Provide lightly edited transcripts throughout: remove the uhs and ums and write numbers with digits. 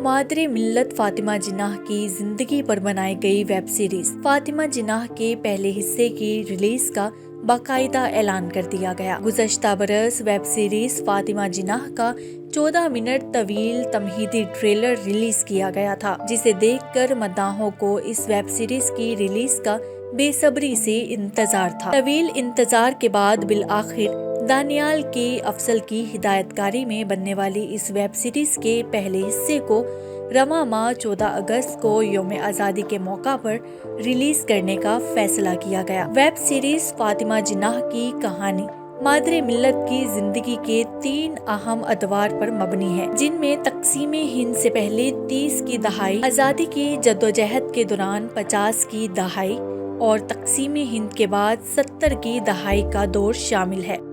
मादरे मिल्लत फातिमा जिन्नाह की जिंदगी पर बनाई गई वेब सीरीज फातिमा जिन्नाह के पहले हिस्से की रिलीज का बाकायदा ऐलान कर दिया गया। गुज़श्ता बरस वेब सीरीज फातिमा जिन्नाह का 14 मिनट तवील तमहीदी ट्रेलर रिलीज किया गया था, जिसे देखकर मद्दाहों को इस वेब सीरीज की रिलीज का बेसब्री से इंतजार था। तवील इंतजार के बाद बिल आखिर दानियाल के अफसल की हिदायतकारी में बनने वाली इस वेब सीरीज के पहले हिस्से को रवा माह 14 अगस्त को यौम आज़ादी के मौका पर रिलीज करने का फैसला किया गया। वेब सीरीज फातिमा जिन्नाह की कहानी मादरे मिल्लत की जिंदगी के 3 अहम अदवार पर मबनी है, जिनमें तकसीमे हिंद से पहले 30 की दहाई, आज़ादी की जद्दोजहद के दौरान 50 की दहाई और तकसीमे हिंद के बाद 70 की दहाई का दौर शामिल है।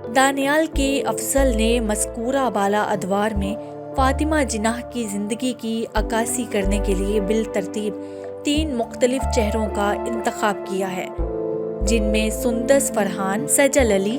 दानियाल के अफसल ने मज़कूरा बाला अदवार में फातिमा जिन्नाह की ज़िंदगी की अक्कासी करने के लिए बिल तरतीब 3 मुख्तलिफ चेहरों का इंतखाब किया है, जिनमें सुंदस फरहान, सजल अली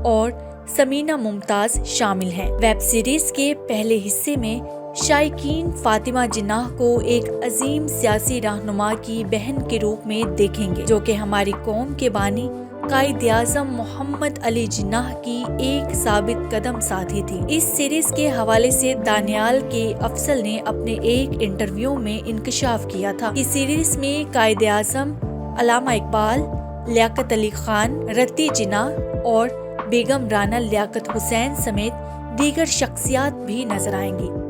और समीना मुमताज़ शामिल हैं। वेब सीरीज के पहले हिस्से में शायकीन फातिमा जिन्नाह को एक अजीम सियासी रहनुमा की बहन के रूप में देखेंगे, जो कि हमारी कौम के बानी कायद-ए-आज़म मोहम्मद अली जिन्नाह की एक साबित कदम साथी थी। इस सीरीज के हवाले से दानियाल के अफसल ने अपने एक इंटरव्यू में इंकशाफ किया था कि सीरीज में कायद-ए-आज़म, अल्लामा इकबाल, लियाकत अली खान, रत्ती जिन्नाह और बेगम राना लियाकत हुसैन समेत दीगर शख्सियात भी नजर आएंगी।